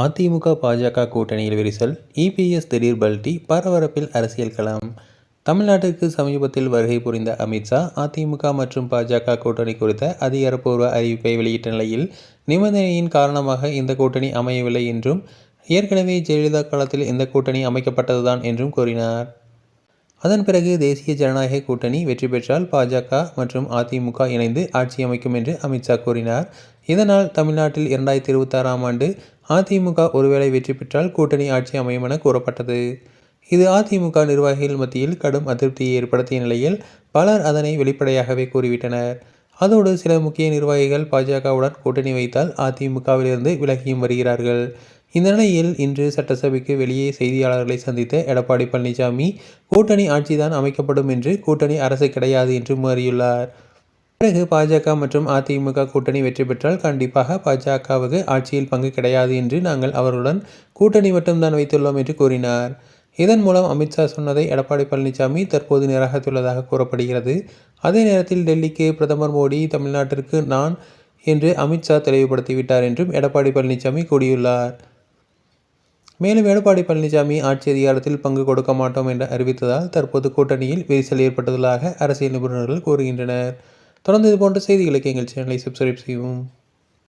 அதிமுக பாஜக கூட்டணியில் விரிசல், இபிஎஸ் திடீர் பல்டி, பரபரப்பில் அரசியல் களம். தமிழ்நாட்டிற்கு சமீபத்தில் வருகை புரிந்த அமித்ஷா, அதிமுக மற்றும் பாஜக கூட்டணி குறித்த அதிகாரப்பூர்வ அறிவிப்பை வெளியிட்ட நிலையில், நிபந்தனையின் காரணமாக இந்த கூட்டணி அமையவில்லை என்றும், ஏற்கனவே ஜெயலலிதா காலத்தில் இந்த கூட்டணி அமைக்கப்பட்டதுதான் என்றும் கூறினார். அதன் பிறகு தேசிய ஜனநாயக கூட்டணி வெற்றி பெற்றால் பாஜக மற்றும் அதிமுக இணைந்து ஆட்சி அமைக்கும் என்று அமித்ஷா கூறினார். இதனால் தமிழ்நாட்டில் 2026ஆம் ஆண்டு அதிமுக ஒருவேளை வெற்றி பெற்றால் கூட்டணி ஆட்சி அமையும் என கூறப்பட்டது. இது அதிமுக நிர்வாகிகள் மத்தியில் கடும் அதிருப்தியை ஏற்படுத்திய நிலையில் பலர் அதனை வெளிப்படையாகவே கூறிவிட்டனர். அதோடு சில முக்கிய நிர்வாகிகள் பாஜகவுடன் கூட்டணி வைத்தால் அதிமுகவிலிருந்து விலகியும் வருகிறார்கள். இந்த நிலையில் இன்று சட்டசபைக்கு வெளியே செய்தியாளர்களை சந்தித்த எடப்பாடி பழனிசாமி, கூட்டணி ஆட்சிதான் அமைக்கப்படும் என்று, கூட்டணி அரசு கிடையாது என்று கூறியுள்ளார். பிறகு பாஜக மற்றும் அதிமுக கூட்டணி வெற்றி பெற்றால் கண்டிப்பாக பாஜகவுக்கு ஆட்சியில் பங்கு கிடையாது என்று நாங்கள் அவர்களுடன் கூட்டணி மட்டும்தான் வைத்துள்ளோம் என்று கூறினார். இதன் மூலம் அமித்ஷா சொன்னதை எடப்பாடி பழனிசாமி தற்போது நிராகரித்துள்ளதாக கூறப்படுகிறது. அதே நேரத்தில் டெல்லிக்கு பிரதமர் மோடி, தமிழ்நாட்டிற்கு நான் என்று அமித்ஷா தெளிவுபடுத்திவிட்டார் என்றும் எடப்பாடி பழனிசாமி கூறியுள்ளார். மேலும் எடப்பாடி பழனிசாமி ஆட்சி அதிகாரத்தில் பங்கு கொடுக்க மாட்டோம் என்று அறிவித்ததால் தற்போது கூட்டணியில் விரிசல் ஏற்பட்டுள்ளதாக அரசியல் நிபுணர்கள் கூறுகின்றனர். தொடர்ந்து இதுபோன்ற செய்திகளுக்கு எங்கள் சேனலை சப்ஸ்கிரைப் செய்யவும்.